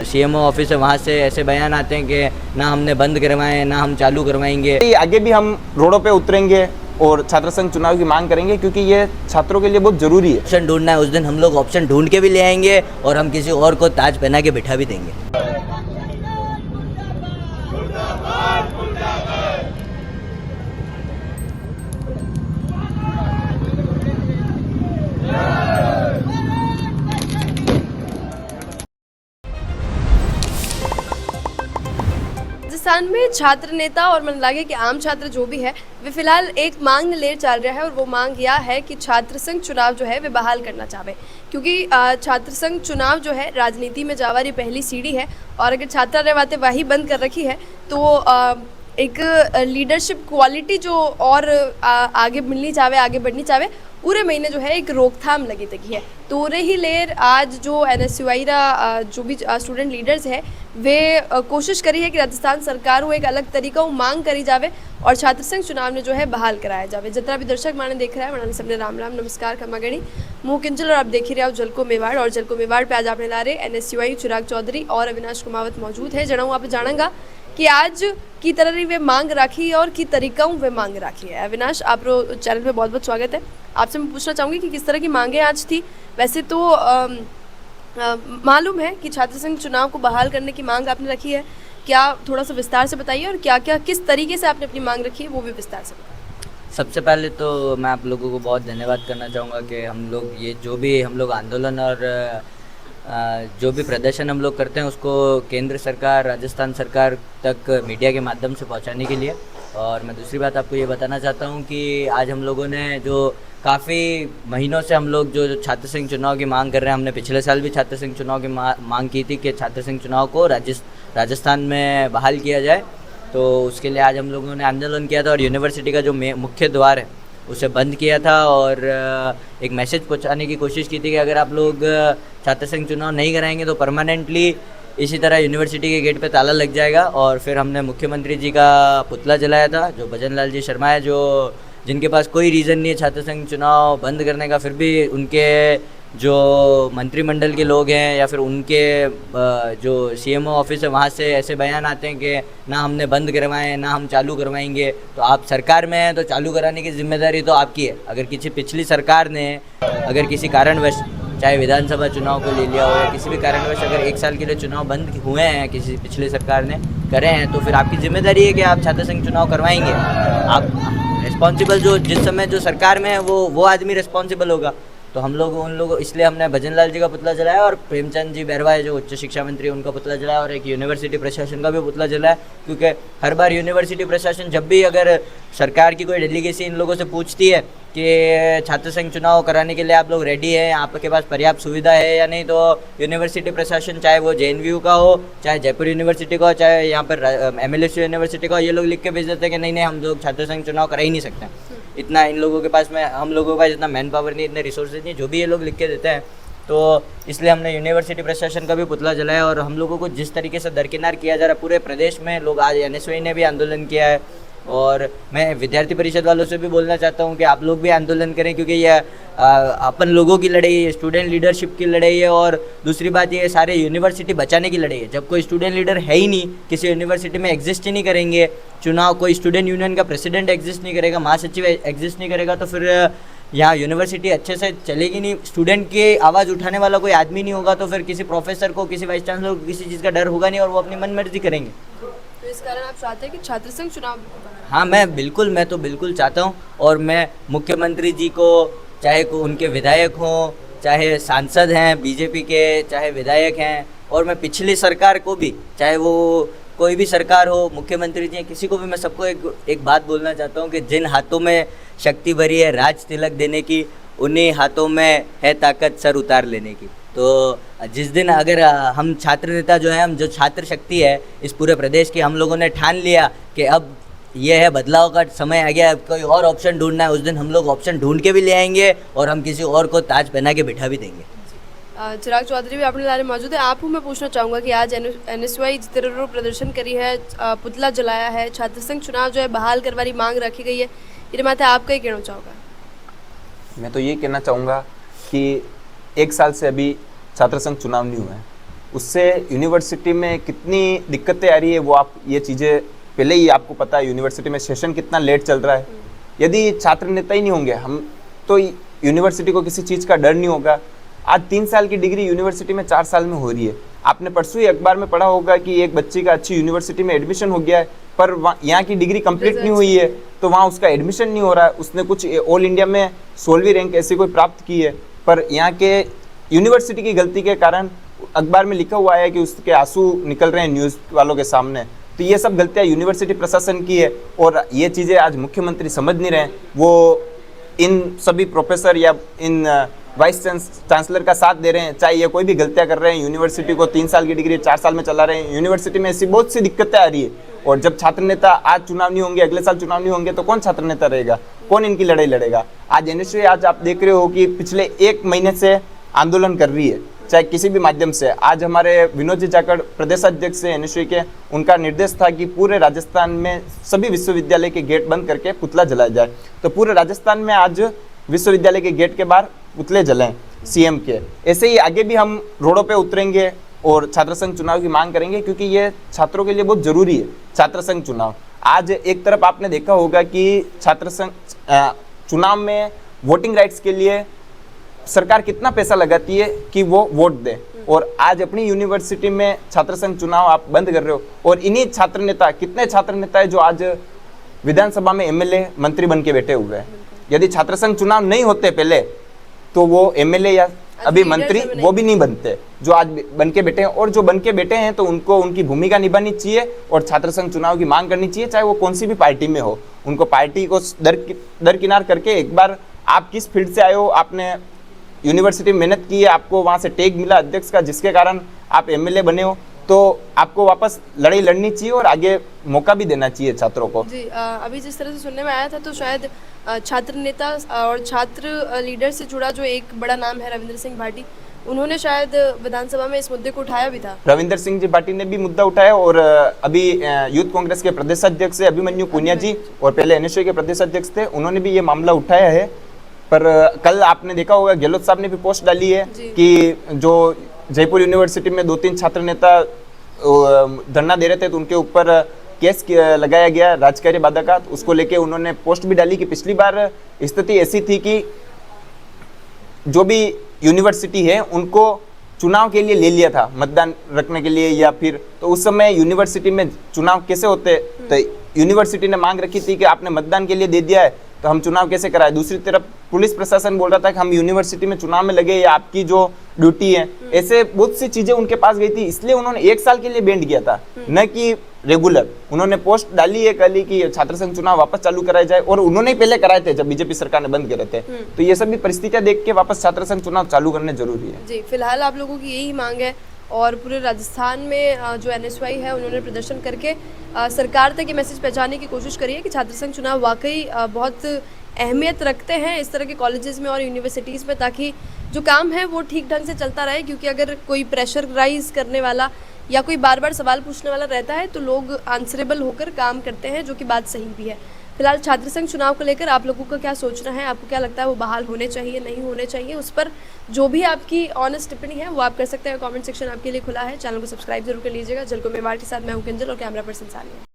CMO office है, वहाँ से ऐसे बयान आते हैं कि ना हमने बंद करवाए ना हम चालू करवाएंगे। आगे भी हम रोडों पे उतरेंगे और छात्र संघ चुनाव की मांग करेंगे, क्योंकि ये छात्रों के लिए बहुत जरूरी है। ऑप्शन ढूंढना है, उस दिन हम लोग ऑप्शन ढूंढ के भी ले आएंगे और हम किसी और को ताज पहना के बिठा भी देंगे। राजस्थान में छात्र नेता और मन लागे कि आम छात्र जो भी है वे फिलहाल एक मांग ले चल रहा है और वो मांग यह है कि छात्र संघ चुनाव जो है वे बहाल करना चाहे, क्योंकि छात्र संघ चुनाव जो है राजनीति में जावारी पहली सीढ़ी है और अगर छात्रा रहवाते वही बंद कर रखी है तो एक लीडरशिप क्वालिटी जो और आगे मिलनी चाहे, आगे बढ़नी चाहे, पूरे महीने जो है एक रोकथाम लगी तकी है। तो रे ही लेर आज जो NSUI जो भी स्टूडेंट लीडर्स है वे कोशिश करी है कि राजस्थान सरकार को एक अलग तरीका मांग करी जावे और छात्र संघ चुनाव में जो है बहाल कराया जावे। जितना भी दर्शक माने देख रहा है मनाने सबने राम राम नमस्कार खमागणी मुँह किंजल और आप देख ही रहे हो जलको मेवाड़। और जलको मेवाड़ पे आज आपने ला रहे NSUI चिराग चौधरी और अविनाश कुमावत मौजूद है। जनाऊँ आप जानेगा कि आज की तरह वे मांग राखी है और की तरीका वे मांग राखी है। अविनाश, आप चैनल पे बहुत बहुत स्वागत है। आपसे मैं पूछना चाहूँगी कि किस तरह की मांगे आज थी। वैसे तो मालूम है कि छात्र संघ चुनाव को बहाल करने की मांग आपने रखी है, क्या थोड़ा सा विस्तार से बताइए और क्या क्या किस तरीके से आपने अपनी मांग रखी है वो भी विस्तार से बताइए। सबसे पहले तो मैं आप लोगों को बहुत धन्यवाद करना चाहूँगा कि हम लोग ये जो भी हम लोग आंदोलन और जो भी प्रदर्शन हम लोग करते हैं उसको केंद्र सरकार, राजस्थान सरकार तक मीडिया के माध्यम से पहुंचाने के लिए। और मैं दूसरी बात आपको ये बताना चाहता हूं कि आज हम लोगों ने जो काफ़ी महीनों से हम लोग जो छात्र संघ चुनाव की मांग कर रहे हैं, हमने पिछले साल भी छात्र संघ चुनाव की मांग की थी कि छात्र संघ चुनाव को राजस्थान में बहाल किया जाए। तो उसके लिए आज हम लोगों ने आंदोलन किया था और यूनिवर्सिटी का जो मुख्य द्वार है उसे बंद किया था और एक मैसेज पहुंचाने की कोशिश की थी कि अगर आप लोग छात्र संघ चुनाव नहीं कराएंगे तो परमानेंटली इसी तरह यूनिवर्सिटी के गेट पे ताला लग जाएगा। और फिर हमने मुख्यमंत्री जी का पुतला जलाया था, जो भजन लाल जी शर्मा है, जो जिनके पास कोई रीज़न नहीं है छात्र संघ चुनाव बंद करने का, फिर भी उनके जो मंत्रिमंडल के लोग हैं या फिर उनके जो सीएमओ ऑफिस है, वहाँ से ऐसे बयान आते हैं कि ना हमने बंद करवाए ना हम चालू करवाएंगे। तो आप सरकार में हैं तो चालू कराने की जिम्मेदारी तो आपकी है। अगर किसी पिछली सरकार ने अगर किसी कारणवश, चाहे विधानसभा चुनाव को ले लिया हो या किसी भी कारणवश अगर 1 साल के लिए चुनाव बंद हुए हैं, किसी पिछली सरकार ने करे हैं, तो फिर आपकी जिम्मेदारी है कि आप छात्र संघ चुनाव करवाएंगे। आप रिस्पॉन्सिबल, जो जिस समय जो सरकार में है वो आदमी रिस्पॉन्सिबल होगा। तो हम लोग उन लोगों, इसलिए हमने भजन लाल जी का पुतला जलाया और प्रेमचंद जी बैरवा जो उच्च शिक्षा मंत्री उनका पुतला जलाया और एक यूनिवर्सिटी प्रशासन का भी पुतला जलाया। क्योंकि हर बार यूनिवर्सिटी प्रशासन जब भी अगर सरकार की कोई डेलीगेसी इन लोगों से पूछती है कि छात्र संघ चुनाव कराने के लिए आप लोग रेडी हैं, आपके पास पर्याप्त सुविधा है या नहीं, तो यूनिवर्सिटी प्रशासन, चाहे वो JNVU का हो, चाहे जयपुर यूनिवर्सिटी का हो, चाहे यहाँ पर MLSU यूनिवर्सिटी का हो, ये लोग लिख के भेज देते हैं कि नहीं हम लोग छात्र संघ चुनाव करा ही नहीं सकते। इतना इन लोगों के पास में, हम लोगों के पास इतना मैन पावर नहीं, इतने रिसोर्सेज नहीं, जो भी ये लोग लिख के देते हैं। तो इसलिए हमने यूनिवर्सिटी प्रशासन का भी पुतला जलाया और हम लोगों को जिस तरीके से दरकिनार किया जा रहा है पूरे प्रदेश में, लोग आज NSUI ने भी आंदोलन किया है और मैं विद्यार्थी परिषद वालों से भी बोलना चाहता हूं कि आप लोग भी आंदोलन करें, क्योंकि ये अपन लोगों की लड़ाई है, स्टूडेंट लीडरशिप की लड़ाई है। और दूसरी बात ये सारे यूनिवर्सिटी बचाने की लड़ाई है। जब कोई स्टूडेंट लीडर है ही नहीं, किसी यूनिवर्सिटी में एग्जिस्ट ही नहीं करेंगे चुनाव, कोई स्टूडेंट यूनियन का प्रेसिडेंट एग्जिस्ट नहीं करेगा, महासचिव एग्जिस्ट नहीं करेगा, तो फिर यहाँ यूनिवर्सिटी अच्छे से चलेगी नहीं। स्टूडेंट की आवाज़ उठाने वाला कोई आदमी नहीं होगा तो फिर किसी प्रोफेसर को, किसी वाइस चांसलर को किसी चीज़ का डर होगा नहीं और वो अपनी मन मर्जी करेंगे। तो इस कारण आप चाहते हैं कि छात्र संघ चुनाव? हाँ, मैं तो बिल्कुल चाहता हूँ। और मैं मुख्यमंत्री जी को, चाहे उनके विधायक हों, चाहे सांसद हैं बीजेपी के, चाहे विधायक हैं, और मैं पिछली सरकार को भी, चाहे वो कोई भी सरकार हो, मुख्यमंत्री जी, किसी को भी मैं सबको एक बात बोलना चाहता हूँ कि जिन हाथों में शक्ति भरी है राज तिलक देने की, उन्हीं हाथों में है ताकत सर उतार लेने की। तो जिस दिन अगर हम छात्र नेता जो है, हम जो छात्र शक्ति है इस पूरे प्रदेश की, हम लोगों ने ठान लिया कि अब ये है बदलाव का समय आ गया, अब कोई और ऑप्शन ढूंढना है, उस दिन हम लोग ऑप्शन ढूंढ के भी ले आएंगे और हम किसी और को ताज पहना के बिठा भी देंगे। चिराग चौधरी भी अपने लारे मौजूद है। आप मैं पूछना चाहूँगा कि आज NSUI जिस तरह प्रदर्शन करी है, पुतला जलाया है, छात्र संघ चुनाव जो है बहाल करवाने मांग रखी गई है, ये माथे आप क्या कहना चाहोगा? मैं तो ये कहना चाहूँगा कि 1 साल से अभी छात्र संघ चुनाव नहीं हुआ है उससे यूनिवर्सिटी में कितनी दिक्कतें आ रही है वो आप ये चीज़ें पहले ही आपको पता है। यूनिवर्सिटी में सेशन कितना लेट चल रहा है। यदि छात्र नेता ही नहीं होंगे हम तो यूनिवर्सिटी को किसी चीज़ का डर नहीं होगा। आज 3 साल की डिग्री यूनिवर्सिटी में 4 साल में हो रही है। आपने परसों ही अखबार में पढ़ा होगा कि एक बच्ची का अच्छी यूनिवर्सिटी में एडमिशन हो गया है, पर यहाँ की डिग्री कंप्लीट नहीं हुई है तो वहाँ उसका एडमिशन नहीं हो रहा है। उसने कुछ ऑल इंडिया में 16वीं रैंक ऐसी कोई प्राप्त की है, पर यहाँ के यूनिवर्सिटी की गलती के कारण अखबार में लिखा हुआ है कि उसके आंसू निकल रहे हैं न्यूज़ वालों के सामने। तो ये सब गलतियाँ यूनिवर्सिटी प्रशासन की है और ये चीज़ें आज मुख्यमंत्री समझ नहीं रहे हैं। वो इन सभी प्रोफेसर या इन वाइस चांसलर का साथ दे रहे हैं, चाहे ये कोई भी गलतियां कर रहे हैं। यूनिवर्सिटी को 3 साल की डिग्री 4 साल में चला रहे हैं। यूनिवर्सिटी में ऐसी बहुत सी दिक्कतें आ रही है और जब छात्र नेता आज चुनाव नहीं होंगे, अगले साल चुनाव नहीं होंगे तो कौन छात्र नेता रहेगा, कौन इनकी लड़ाई लड़ेगा। आज एनएसयू आज आप देख रहे हो कि पिछले 1 महीने से आंदोलन कर रही है, चाहे किसी भी माध्यम से। आज हमारे विनोद जी जाखड़ प्रदेशाध्यक्ष है एनएसयू के, उनका निर्देश था कि पूरे राजस्थान में सभी विश्वविद्यालय के गेट बंद करके पुतला जलाया जाए। तो पूरे राजस्थान में आज विश्वविद्यालय के गेट के बाहर पुतले जलें सीएम के। ऐसे ही आगे भी हम रोडों पे उतरेंगे और छात्र संघ चुनाव की मांग करेंगे, क्योंकि ये छात्रों के लिए बहुत जरूरी है छात्र संघ चुनाव। आज एक तरफ आपने देखा होगा कि छात्र संघ चुनाव में वोटिंग राइट्स के लिए सरकार कितना पैसा लगाती है कि वो वोट दे, और आज अपनी यूनिवर्सिटी में छात्र संघ चुनाव आप बंद कर रहे हो। और इन्हीं छात्र नेता, कितने छात्र नेता है जो आज विधानसभा में एमएलए मंत्री बन के बैठे हुए हैं। यदि छात्र संघ चुनाव नहीं होते पहले तो वो एमएलए या अभी मंत्री वो भी नहीं बनते जो आज बन के बैठे हैं। और जो बन के बैठे हैं तो उनको उनकी भूमिका निभानी चाहिए और छात्र संघ चुनाव की मांग करनी चाहिए, चाहे वो कौन सी भी पार्टी में हो। उनको पार्टी को दरकिनार करके एक बार आप किस फील्ड से आए हो, आपने यूनिवर्सिटी में मेहनत की है, आपको वहाँ से टैग मिला अध्यक्ष का जिसके कारण आप एमएलए बने हो, तो आपको वापस लड़ाई लड़नी चाहिए और आगे मौका भी देना चाहिए छात्रों को। जी अभी जिस तरह से सुनने में आया था तो शायद छात्र नेता और छात्र लीडर से जुड़ा जो एक बड़ा नाम है रविंद्र सिंह भाटी, उन्होंने शायद विधानसभा में इस मुद्दे को उठाया भी था। रविंद्र सिंह जी भाटी ने भी मुद्दा उठाया और अभी यूथ कांग्रेस के प्रदेशाध्यक्ष है अभिमन्यु पुनिया जी, और पहले एनएसयू के प्रदेशाध्यक्ष थे, उन्होंने भी ये मामला उठाया है। पर कल आपने देखा होगा गहलोत साहब ने भी पोस्ट डाली है कि जो जयपुर यूनिवर्सिटी में 2-3 छात्र नेता धरना दे रहे थे तो उनके ऊपर केस लगाया गया राजकार्य बाधा का। उसको लेके उन्होंने पोस्ट भी डाली कि पिछली बार स्थिति ऐसी थी कि जो भी यूनिवर्सिटी है उनको चुनाव के लिए ले लिया था मतदान रखने के लिए, या फिर तो उस समय यूनिवर्सिटी में चुनाव कैसे होते, तो यूनिवर्सिटी ने मांग रखी थी कि आपने मतदान के लिए दे दिया है तो हम चुनाव कैसे कराए। दूसरी तरफ पुलिस प्रशासन बोल रहा था कि हम यूनिवर्सिटी में चुनाव में लगे, या आपकी जो ड्यूटी है। ऐसे बहुत सी चीजें उनके पास गई थी, इसलिए उन्होंने 1 साल के लिए बैंड किया था, न कि रेगुलर। उन्होंने पोस्ट डाली है कल ही कि छात्र संघ चुनाव वापस चालू कराए जाए, और उन्होंने ही पहले कराए थे जब बीजेपी सरकार ने बंद करे थे। तो ये सभी परिस्थितियां देख के वापस छात्र संघ चुनाव चालू करने जरूरी है। जी फिलहाल आप लोगों की यही मांग है और पूरे राजस्थान में जो एनएसवाई है उन्होंने प्रदर्शन करके सरकार तक ये मैसेज पहुंचाने की कोशिश करी है कि छात्र संघ चुनाव वाकई बहुत अहमियत रखते हैं इस तरह के कॉलेजेस में और यूनिवर्सिटीज़ में, ताकि जो काम है वो ठीक ढंग से चलता रहे। क्योंकि अगर कोई प्रेशराइज करने वाला या कोई बार बार सवाल पूछने वाला रहता है तो लोग आंसरेबल होकर काम करते हैं, जो कि बात सही भी है। फिलहाल छात्र संघ चुनाव को लेकर आप लोगों का क्या सोचना है, आपको क्या लगता है वो बहाल होने चाहिए नहीं होने चाहिए, उस पर जो भी आपकी ऑनेस्ट टिप्पणी है वो आप कर सकते हैं। कमेंट सेक्शन आपके लिए खुला है। चैनल को सब्सक्राइब जरूर कर लीजिएगा। जल को मेवाड़ के साथ मैं हूं किंजल और कैमरा पर्सन सानिया।